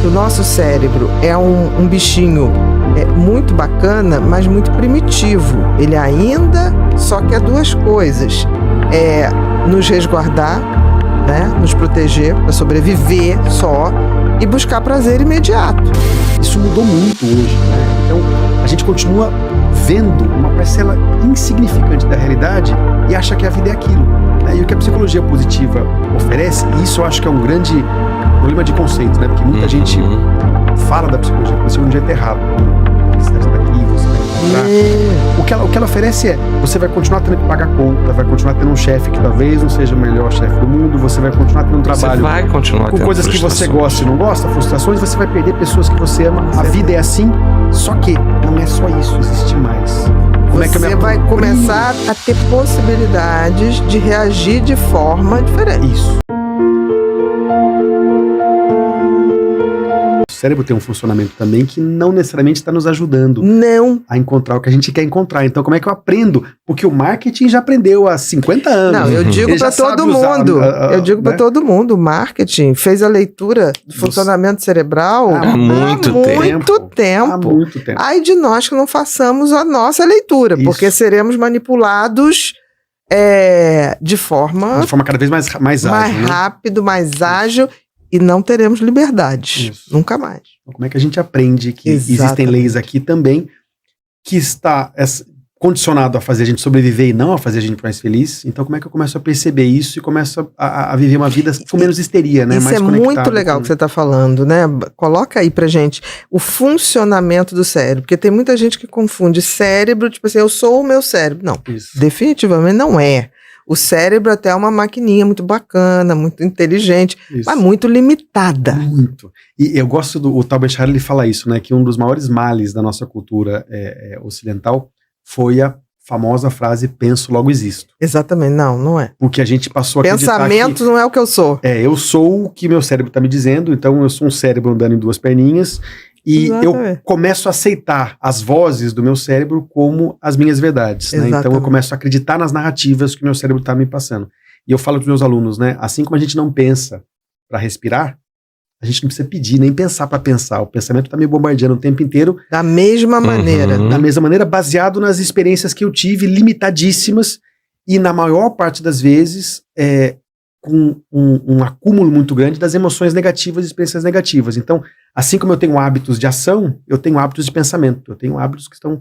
O nosso cérebro é um bichinho muito bacana, mas muito primitivo. Ele ainda só quer duas coisas: nos resguardar, né? Nos proteger para sobreviver só e buscar prazer imediato. Isso mudou muito hoje, né? Então a gente continua vendo uma parcela insignificante da realidade e acha que a vida é aquilo, né? E o que a psicologia positiva oferece, e isso eu acho que é um grande problema de conceito, né? Porque muita gente fala da psicologia positiva de um jeito errado. Você está aqui, você vai encontrar. O que ela oferece é: você vai continuar tendo que pagar conta, vai continuar tendo um chefe que talvez não seja o melhor chefe do mundo, você vai continuar tendo um trabalho com coisas que você gosta e não gosta, frustrações, você vai perder pessoas que você ama. A vida é assim, só que não é só isso, existe mais. Você vai começar a ter possibilidades de reagir de forma diferente. Isso. O cérebro tem um funcionamento também que não necessariamente está nos ajudando a encontrar o que a gente quer encontrar. Então, como é que eu aprendo? Porque o marketing já aprendeu há 50 anos. Não, eu digo para todo mundo. Eu digo para todo mundo. O marketing fez a leitura do funcionamento cerebral há muito tempo. Há muito tempo. Ai de nós que não façamos a nossa leitura, porque seremos manipulados de forma cada vez mais ágil, mais rápido, mais ágil. E não teremos liberdade. Isso. Nunca mais. Então, como é que a gente aprende que existem leis aqui também que está condicionado a fazer a gente sobreviver e não a fazer a gente mais feliz? Então, como é que eu começo a perceber isso e começo a viver uma vida com menos histeria, né? Isso mais muito legal que você está falando, né? Coloca aí pra gente o funcionamento do cérebro, porque tem muita gente que confunde cérebro, tipo assim, eu sou o meu cérebro. Não, definitivamente não é. O cérebro até é uma maquininha muito bacana, muito inteligente, mas muito limitada. Muito. E eu gosto o Tal Ben-Shahar, ele fala isso, né? Que um dos maiores males da nossa cultura ocidental foi a famosa frase: penso, logo existo. Exatamente, não é. Porque a gente passou a acreditar pensamento não é o que eu sou. Eu sou o que meu cérebro está me dizendo, então eu sou um cérebro andando em duas perninhas. E eu começo a aceitar as vozes do meu cérebro como as minhas verdades, né? Então eu começo a acreditar nas narrativas que o meu cérebro está me passando. E eu falo para os meus alunos, né? Assim como a gente não pensa para respirar, a gente não precisa pedir, nem pensar para pensar. O pensamento está me bombardeando o tempo inteiro. Da mesma maneira. Da mesma maneira, baseado nas experiências que eu tive, limitadíssimas, e na maior parte das vezes, com um acúmulo muito grande das emoções negativas e experiências negativas. Então, assim como eu tenho hábitos de ação, eu tenho hábitos de pensamento. Eu tenho hábitos que estão...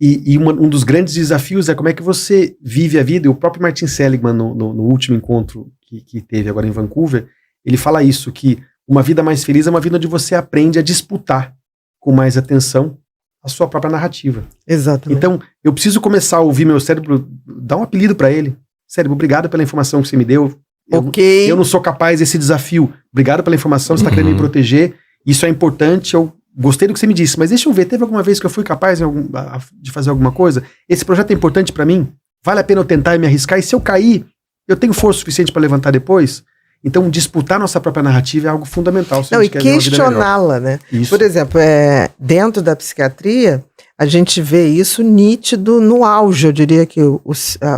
E um dos grandes desafios é como é que você vive a vida. E o próprio Martin Seligman, no último encontro que teve agora em Vancouver, ele fala isso, que uma vida mais feliz é uma vida onde você aprende a disputar com mais atenção a sua própria narrativa. Exatamente. Então, eu preciso começar a ouvir meu cérebro, dar um apelido para ele. Cérebro, obrigado pela informação que você me deu. Eu não sou capaz desse desafio. Obrigado pela informação, você está querendo me proteger. Isso é importante, eu gostei do que você me disse, mas deixa eu ver, teve alguma vez que eu fui capaz de fazer alguma coisa? Esse projeto é importante para mim? Vale a pena eu tentar e me arriscar? E se eu cair, eu tenho força suficiente para levantar depois? Então, disputar nossa própria narrativa é algo fundamental. E questioná-la, né? Isso. Por exemplo, dentro da psiquiatria, a gente vê isso nítido no auge. Eu diria que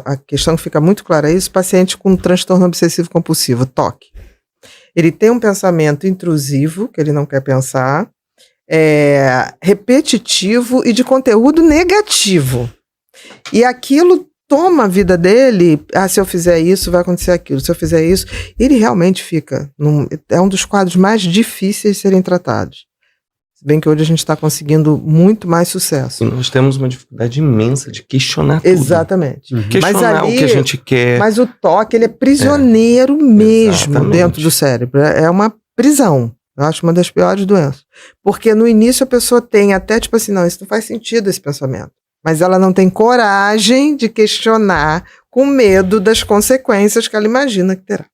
a questão que fica muito clara é isso: paciente com transtorno obsessivo compulsivo, TOC. Ele tem um pensamento intrusivo, que ele não quer pensar, repetitivo e de conteúdo negativo. E aquilo toma a vida dele. Se eu fizer isso, vai acontecer aquilo. Se eu fizer isso, ele realmente fica... é um dos quadros mais difíceis de serem tratados. Se bem que hoje a gente está conseguindo muito mais sucesso. E nós temos uma dificuldade imensa de questionar tudo. Exatamente. Questionar o que a gente quer. Mas o TOC, ele é prisioneiro mesmo dentro do cérebro. É uma prisão. Eu acho uma das piores doenças. Porque no início a pessoa tem até tipo assim, não, isso não faz sentido, esse pensamento. Mas ela não tem coragem de questionar com medo das consequências que ela imagina que terá.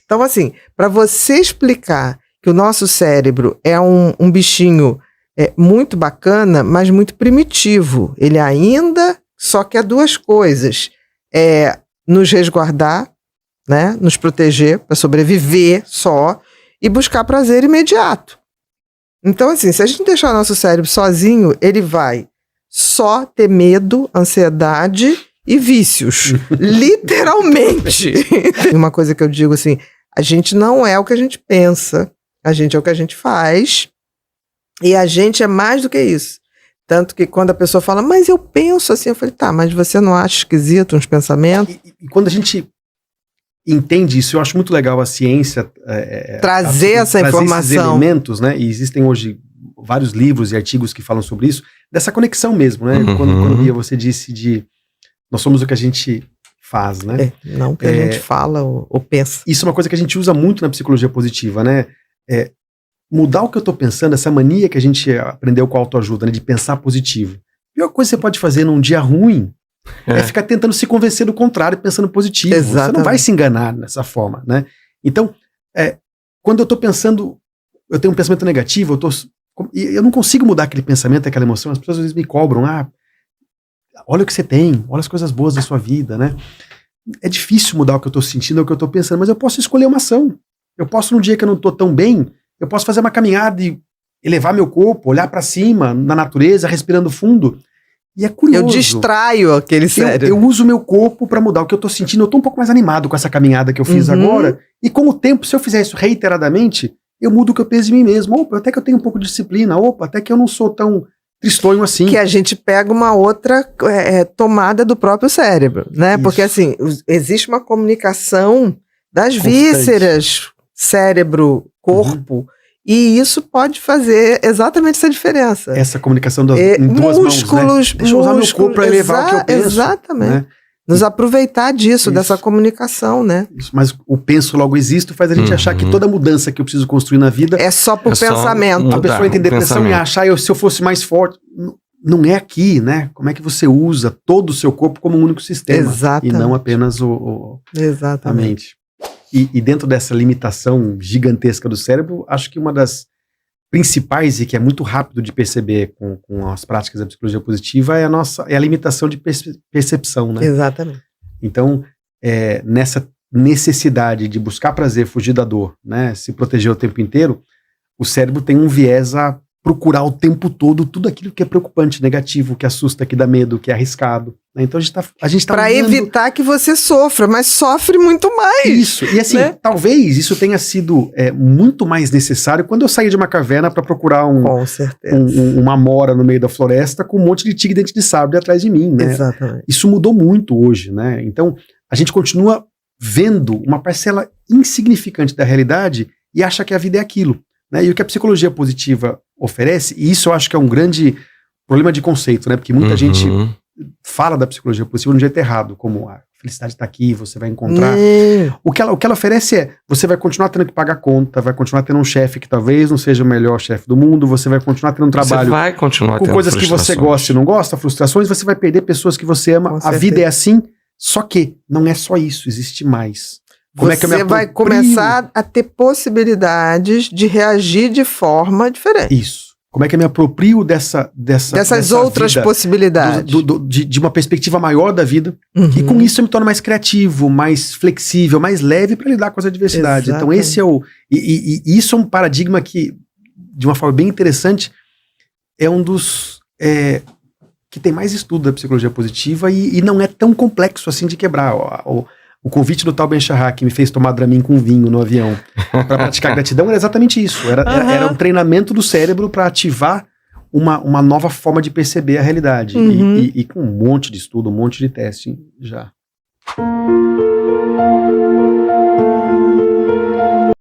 Então, assim, para você explicar que o nosso cérebro é um bichinho muito bacana, mas muito primitivo. Ele ainda só quer duas coisas. Nos resguardar, né? Nos proteger, para sobreviver só, e buscar prazer imediato. Então, assim, se a gente deixar o nosso cérebro sozinho, ele vai só ter medo, ansiedade e vícios. Literalmente. E uma coisa que eu digo assim, a gente não é o que a gente pensa. A gente é o que a gente faz. E a gente é mais do que isso. Tanto que quando a pessoa fala, mas eu penso assim, eu falei, tá, mas você não acha esquisito uns pensamentos? E quando a gente entende isso, eu acho muito legal a ciência trazer essa informação. Esses elementos, né? E existem hoje vários livros e artigos que falam sobre isso, dessa conexão mesmo, né? Quando Bia, você disse de nós somos o que a gente faz, né? Não o que a gente fala ou pensa. Isso é uma coisa que a gente usa muito na psicologia positiva, né? Mudar o que eu tô pensando, essa mania que a gente aprendeu com a autoajuda, né? De pensar positivo. A pior coisa que você pode fazer num dia ruim é ficar tentando se convencer do contrário, pensando positivo. Exatamente. Você não vai se enganar dessa forma, né? Então, quando eu tô pensando, eu tenho um pensamento negativo, eu não consigo mudar aquele pensamento, aquela emoção, as pessoas às vezes me cobram, olha o que você tem, olha as coisas boas da sua vida, né? É difícil mudar o que eu tô sentindo, o que eu tô pensando, mas eu posso escolher uma ação. Eu posso, num dia que eu não tô tão bem, eu posso fazer uma caminhada e elevar meu corpo, olhar para cima, na natureza, respirando fundo. E é curioso. Eu distraio aquele cérebro. Eu uso meu corpo para mudar o que eu tô sentindo. Eu tô um pouco mais animado com essa caminhada que eu fiz agora. E com o tempo, se eu fizer isso reiteradamente, eu mudo o que eu penso de mim mesmo. Opa, até que eu tenho um pouco de disciplina. Opa, até que eu não sou tão tristonho assim. Que a gente pega uma outra tomada do próprio cérebro, né? Isso. Porque assim, existe uma comunicação das vísceras, cérebro, corpo, e isso pode fazer exatamente essa diferença. Essa comunicação em duas músculos, mãos, né? Deixa eu usar meu corpo para elevar o que eu penso. Exatamente. Né? Nos aproveitar disso, dessa comunicação, né? Isso, mas o penso logo existo faz a gente achar que toda mudança que eu preciso construir na vida é só por pensamento. A pessoa entra em depressão e achar se eu fosse mais forte. Não é aqui, né? Como é que você usa todo o seu corpo como um único sistema? Exatamente. E não apenas a mente. E dentro dessa limitação gigantesca do cérebro, acho que uma das principais e que é muito rápido de perceber com as práticas da psicologia positiva é a limitação de percepção, né? Exatamente. Então, nessa necessidade de buscar prazer, fugir da dor, né? Se proteger o tempo inteiro, o cérebro tem um viés a procurar o tempo todo tudo aquilo que é preocupante, negativo, que assusta, que dá medo, que é arriscado. Né? Então a gente tá para evitar que você sofra, mas sofre muito mais. Isso, e assim, né? Talvez isso tenha sido muito mais necessário quando eu saí de uma caverna para procurar uma amora no meio da floresta com um monte de tigre dente de sabre atrás de mim, né? Exatamente. Isso mudou muito hoje, né? Então, a gente continua vendo uma parcela insignificante da realidade e acha que a vida é aquilo. Né? E o que a psicologia positiva oferece, e isso eu acho que é um grande problema de conceito, né? Porque muita gente fala da psicologia positiva de um jeito errado, como a felicidade está aqui, você vai encontrar. O que ela oferece você vai continuar tendo que pagar conta, vai continuar tendo um chefe que talvez não seja o melhor chefe do mundo, você vai continuar tendo um trabalho com coisas que você gosta e não gosta, frustrações, você vai perder pessoas que você ama. A vida é assim, só que não é só isso, existe mais. Você vai começar a ter possibilidades de reagir de forma diferente. Isso. Como é que eu me aproprio dessas outras possibilidades? De uma perspectiva maior da vida. E com isso eu me torno mais criativo, mais flexível, mais leve para lidar com as adversidades. Exatamente. Então esse é e isso é um paradigma que, de uma forma bem interessante, é um dos que tem mais estudo da psicologia positiva e não é tão complexo assim de quebrar. O convite do tal Ben Shahar, que me fez tomar Dramin com vinho no avião para praticar gratidão, era exatamente isso. Era um treinamento do cérebro para ativar uma nova forma de perceber a realidade. E com um monte de estudo, um monte de teste já.